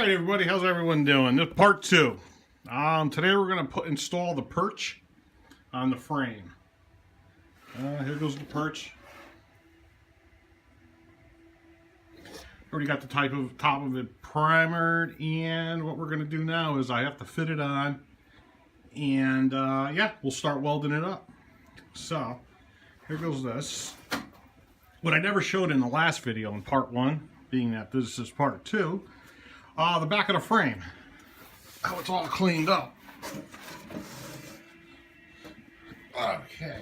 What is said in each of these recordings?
Alright everybody, how's everyone doing? This is part 2. Today we're going to install the perch on the frame. Here goes the perch. Already got the top of it primered, and what we're going to do now is I have to fit it on, and yeah, we'll start welding it up. So, here goes this. What I never showed in the last video in part 1, being that this is part 2, the back of the frame, how it's all cleaned up. Okay.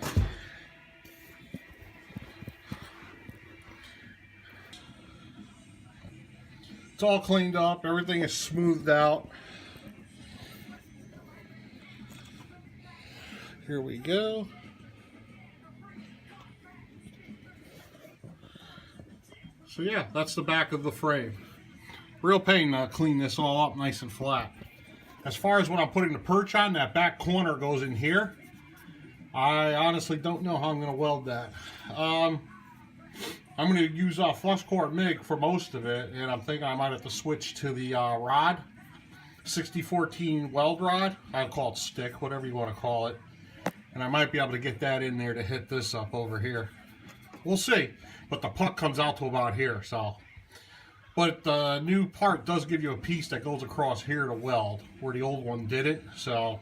It's all cleaned up, everything is smoothed out. Here we go. So yeah, that's the back of the frame. Real pain to clean this all up nice and flat. As far as when I'm putting the perch on, that back corner goes in here. I honestly don't know how I'm going to weld that. I'm going to use flux core MIG for most of it, and I'm thinking I might have to switch to the rod, 6014 weld rod. I'll call it stick, whatever you want to call it. And I might be able to get that in there to hit this up over here. We'll see. But the puck comes out to about here, so. But the new part does give you a piece that goes across here to weld, where the old one didn't, so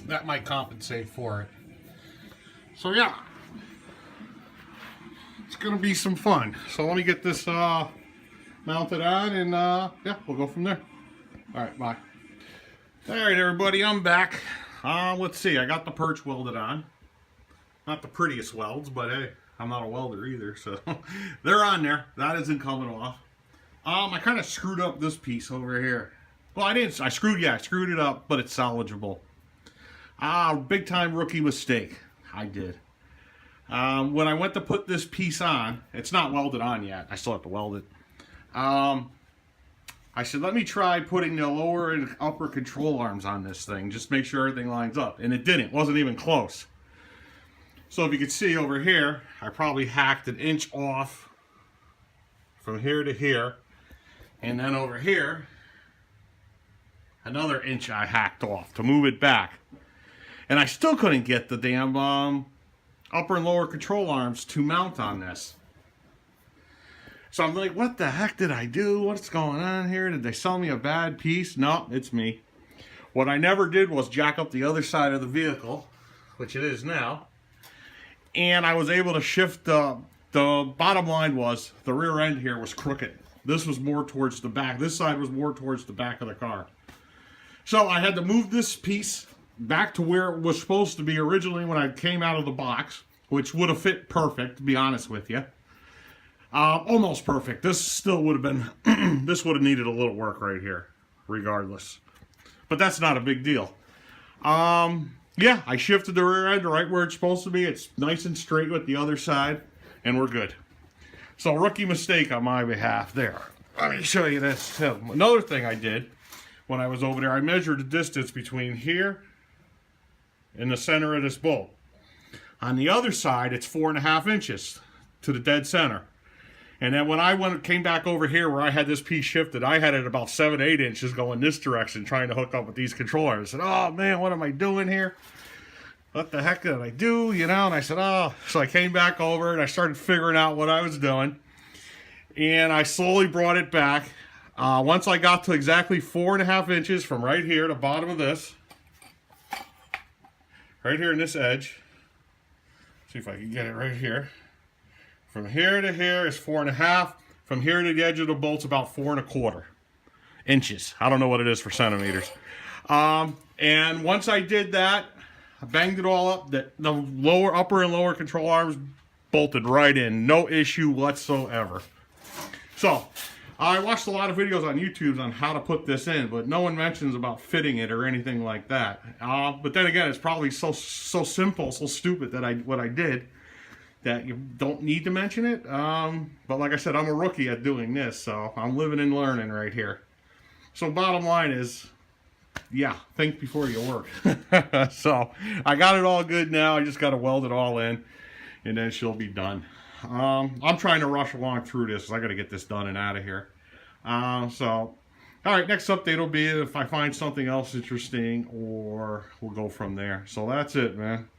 that might compensate for it. So yeah, it's going to be some fun. So let me get this mounted on, and yeah, we'll go from there. Alright, bye. Alright everybody, I'm back. Let's see, I got the perch welded on. Not the prettiest welds, but hey, I'm not a welder either, so they're on there. That isn't coming off. I kind of screwed up this piece over here. Well, I didn't. I screwed it up, but it's salvageable. Big time rookie mistake. I did. When I went to put this piece on, it's not welded on yet. I still have to weld it. I said, let me try putting the lower and upper control arms on this thing. Just make sure everything lines up. And it didn't. It wasn't even close. So if you can see over here, I probably hacked an inch off from here to here. And then over here, another inch I hacked off to move it back. And I still couldn't get the damn upper and lower control arms to mount on this. So I'm like, what the heck did I do? What's going on here? Did they sell me a bad piece? No, it's me. What I never did was jack up the other side of the vehicle, which it is now. And I was able to shift the bottom line was the rear end here was crooked. This was more towards the back. This side was more towards the back of the car. So I had to move this piece back to where it was supposed to be originally when I came out of the box, which would have fit perfect, to be honest with you. Almost perfect. This still would have been, this would have needed a little work right here, regardless. But that's not a big deal. Yeah, I shifted the rear end right where it's supposed to be. It's nice and straight with the other side, and we're good. So, rookie mistake on my behalf there. Let me show you this too. Another thing I did when I was over there, I measured the distance between here and the center of this bolt. On the other side, it's 4.5 inches to the dead center. And then when I came back over here where I had this piece shifted, I had it about 7-8 inches going this direction trying to hook up with these controllers. I said, oh man, what am I doing here? What the heck did I do? You know, and I said, oh. So I came back over and I started figuring out what I was doing. And I slowly brought it back. Once I got to exactly 4.5 inches from right here to the bottom of this, right here in this edge, see if I can get it right here. From here to here is 4.5. From here to the edge of the bolt's about 4.25 inches. I don't know what it is for centimeters. And once I did that, I banged it all up. The upper and lower control arms bolted right in. No issue whatsoever. So, I watched a lot of videos on YouTube on how to put this in, but no one mentions about fitting it or anything like that. But then again, it's probably so simple, so stupid that what I did, that you don't need to mention it. But like I said, I'm a rookie at doing this, so I'm living and learning right here. So bottom line is, yeah, think before you work. So I got it all good now. I just got to weld it all in, and then she'll be done. I'm trying to rush along through this. I got to get this done and out of here. So All right, next update will be if I find something else interesting, or we'll go from there. So that's it, man.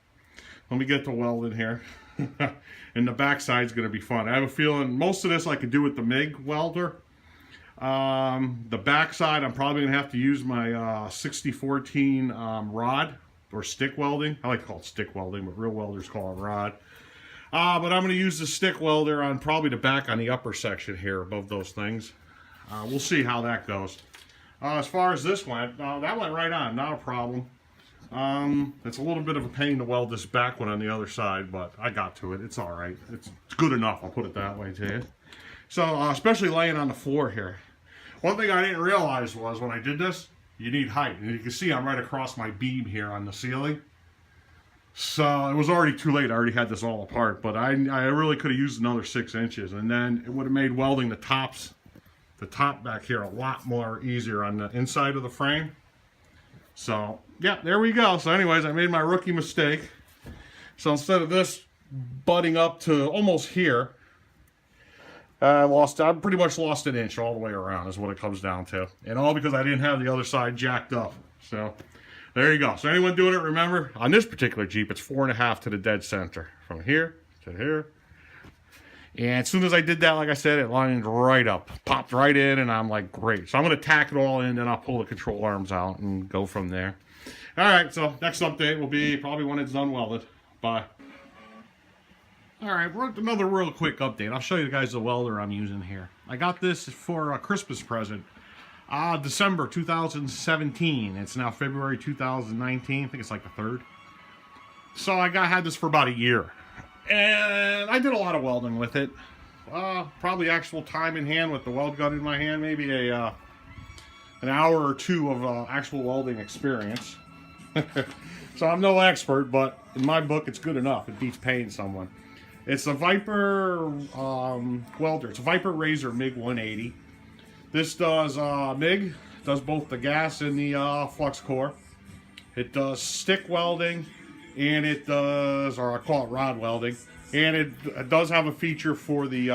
Let me get to welding here. And the backside's going to be fun. I have a feeling most of this I could do with the MIG welder. The backside, I'm probably going to have to use my 6014 rod, or stick welding. I like to call it stick welding, but real welders call it rod. But I'm going to use the stick welder on probably the back on the upper section here above those things. We'll see how that goes. As far as this went, that went right on, not a problem. It's a little bit of a pain to weld this back one on the other side, but I got to it. It's all right. It's good enough, I'll put it that way to you. So, especially laying on the floor here. One thing I didn't realize was when I did this, you need height. And you can see I'm right across my beam here on the ceiling. So, it was already too late. I already had this all apart, but I really could have used another 6 inches. And then it would have made welding the top back here a lot more easier on the inside of the frame. So, yeah, there we go. So anyways, I made my rookie mistake. So instead of this butting up to almost here, I pretty much lost an inch all the way around is what it comes down to. And all because I didn't have the other side jacked up. So, there you go. So anyone doing it, remember, on this particular Jeep, it's 4.5 to the dead center. From here to here. And as soon as I did that, like I said, it lined right up, popped right in, and I'm like, great. So I'm going to tack it all in, then I'll pull the control arms out and go from there. All right, so next update will be probably when it's done welded. Bye. All right, we're at another real quick update. I'll show you guys the welder I'm using here. I got this for a Christmas present, December 2017. It's now February 2019. I think it's like the 3rd. So I had this for about a year. And I did a lot of welding with it. Probably actual time in hand with the weld gun in my hand. Maybe an hour or two of actual welding experience. So I'm no expert, but in my book it's good enough. It beats paying someone. It's a Viper welder. It's a Viper Razor MIG 180. This does MIG. Does both the gas and the flux core. It does stick welding. And it does, or I call it rod welding, and it does have a feature for the,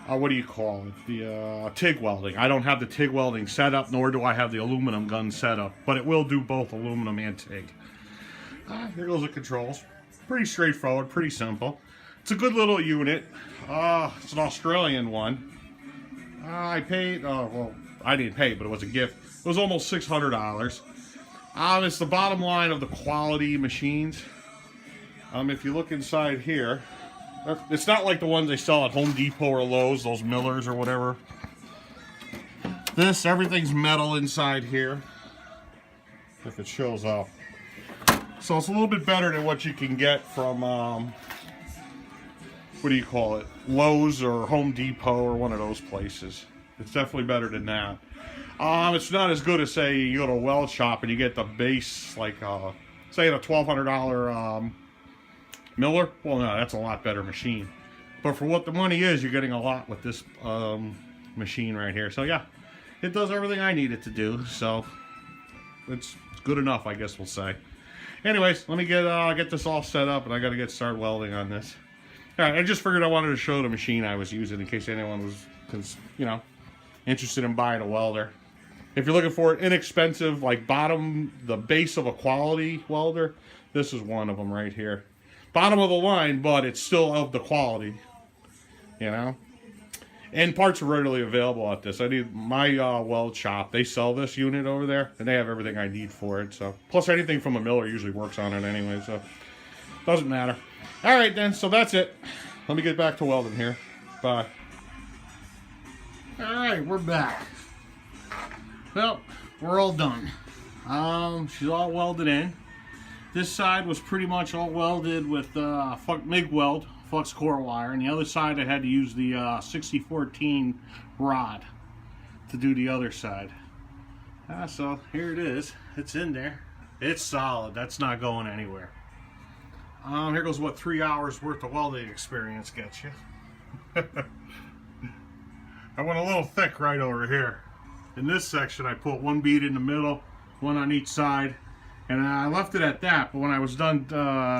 what do you call it, the TIG welding. I don't have the TIG welding set up, nor do I have the aluminum gun set up, but it will do both aluminum and TIG. Here goes the controls. Pretty straightforward, pretty simple. It's a good little unit. It's an Australian one. I paid, well, I didn't pay, but it was a gift. It was almost $600. It's the bottom line of the quality machines. If you look inside here, it's not like the ones they sell at Home Depot or Lowe's, those Millers or whatever. Everything's metal inside here, if it shows up. So it's a little bit better than what you can get from, what do you call it, Lowe's or Home Depot or one of those places. It's definitely better than that. It's not as good as, say, you go to a weld shop and you get the base, like, say, a $1,200 Miller. Well, no, that's a lot better machine. But for what the money is, you're getting a lot with this machine right here. So, yeah, it does everything I need it to do. So, it's good enough, I guess we'll say. Anyways, let me get this all set up, and I got to get started welding on this. All right, I just figured I wanted to show the machine I was using in case anyone was, you know, interested in buying a welder. If you're looking for an inexpensive, like the base of a quality welder, this is one of them right here. Bottom of the line, but it's still of the quality, you know. And parts are readily available at this. I need my weld shop. They sell this unit over there, and they have everything I need for it. So, plus anything from a Miller usually works on it anyway, so doesn't matter. All right, then. So that's it. Let me get back to welding here. Bye. All right, we're back. Well, we're all done. She's all welded in. This side was pretty much all welded with MIG weld, flux core wire, and the other side I had to use the 6014 rod to do the other side. So here it is. It's in there. It's solid. That's not going anywhere. Here goes what 3 hours worth of welding experience gets you. I went a little thick right over here. In this section, I put one bead in the middle, one on each side, and I left it at that. But when I was done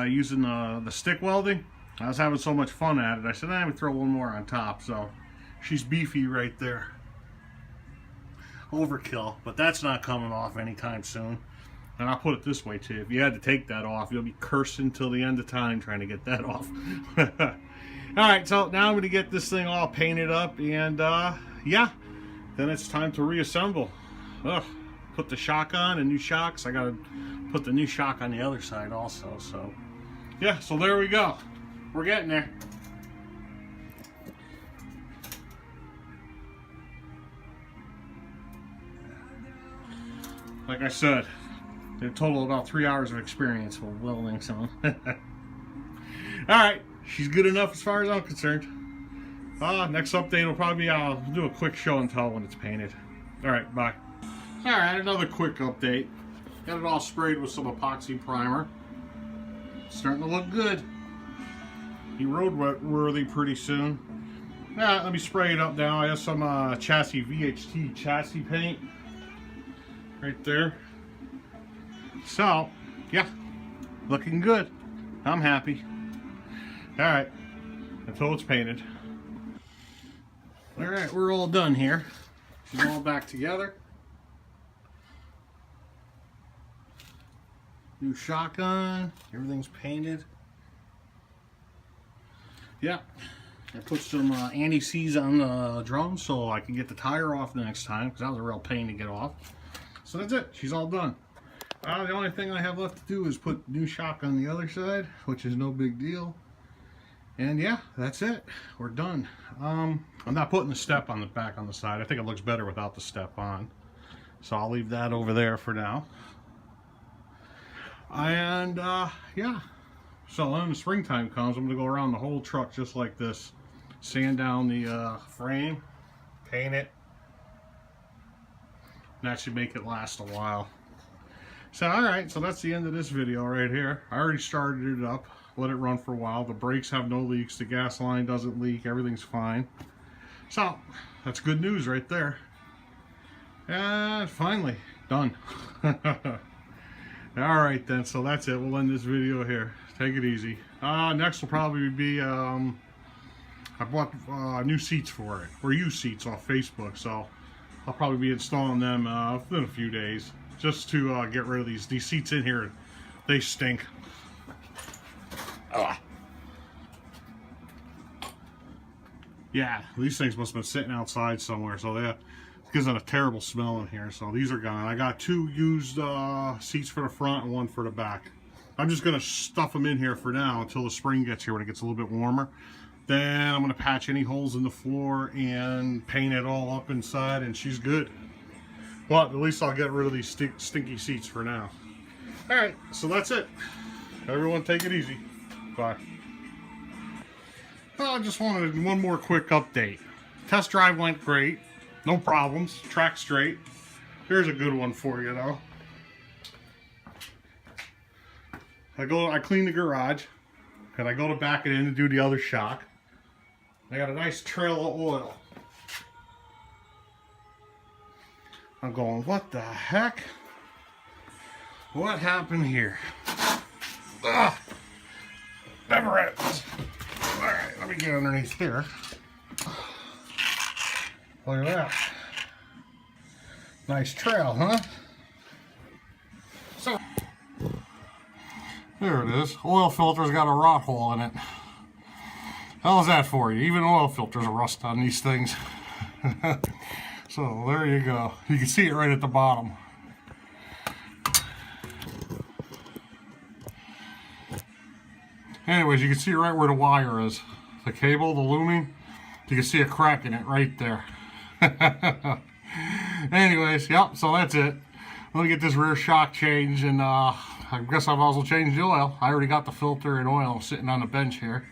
using the stick welding, I was having so much fun at it. I said, I'm gonna throw one more on top. So she's beefy right there. overkill, but that's not coming off anytime soon. And I'll put it this way too, if you had to take that off, you'll be cursing till the end of time trying to get that off. Alright, so now I'm going to get this thing all painted up, and yeah, then it's time to reassemble. Ugh, put the shock on and new shocks. I got to put the new shock on the other side also, so yeah, so there we go. We're getting there. Like I said, a total of about 3 hours of experience with welding, so. Alright, she's good enough as far as I'm concerned. Next update will probably be, I'll do a quick show and tell when it's painted. Alright, bye. Alright, another quick update. Got it all sprayed with some epoxy primer. Starting to look good. Be roadworthy pretty soon. Yeah, let me spray it up now. I have some chassis VHT chassis paint right there. So, yeah, looking good. I'm happy. Alright, until it's painted. Alright, we're all done here. She's all back together. New shotgun, everything's painted. Yeah, I put some anti-seize on the drum so I can get the tire off the next time, because that was a real pain to get off. So that's it, she's all done. The only thing I have left to do is put new shock on the other side, which is no big deal. And yeah, that's it, we're done. I'm not putting the step on the back on the side. I think it looks better without the step on. So I'll leave that over there for now. And yeah, so when the springtime comes, I'm going to go around the whole truck just like this. Sand down the frame, paint it. And that should make it last a while. So alright, so that's the end of this video right here. I already started it up, let it run for a while. The brakes have no leaks, the gas line doesn't leak, everything's fine. So, that's good news right there. And finally, done. Alright then, so that's it. We'll end this video here. Take it easy. Next will probably be, I bought new seats for it, or used seats off Facebook, so I'll probably be installing them within a few days, just to get rid of these seats in here. They stink. Ugh. Yeah, these things must have been sitting outside somewhere, so it gives it a terrible smell in here. So these are gone. I got two used seats for the front and one for the back. I'm just going to stuff them in here for now until the spring gets here when it gets a little bit warmer. Then I'm going to patch any holes in the floor and paint it all up inside, and she's good. But at least I'll get rid of these stinky seats for now. Alright, so that's it. Everyone take it easy. Bye. Well, I just wanted one more quick update. Test drive went great. No problems. Track straight. Here's a good one for you though. I clean the garage, and I go to back it in to do the other shock. I got a nice trail of oil. I'm going, what the heck? What happened here? Ugh. Never ends. Alright, let me get underneath here. Look at that. Nice trail, huh? So, there it is. Oil filter's got a rot hole in it. How's that for you? Even oil filters are rust on these things. So there you go. You can see it right at the bottom. Anyways, you can see right where the wire is. The cable, the looming. You can see a crack in it right there. Anyways, yep, so that's it. Let me get this rear shock changed, and I guess I've also changed the oil. I already got the filter and oil sitting on the bench here.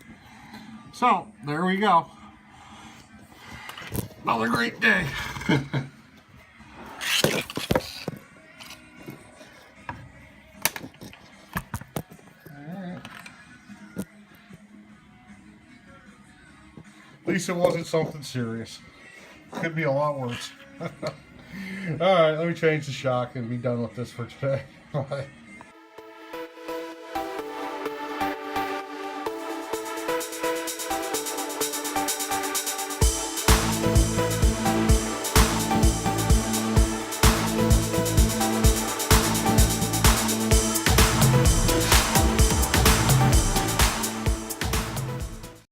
So, there we go. Another great day. At least it wasn't something serious. Could be a lot worse. Alright, let me change the shock and be done with this for today. Bye.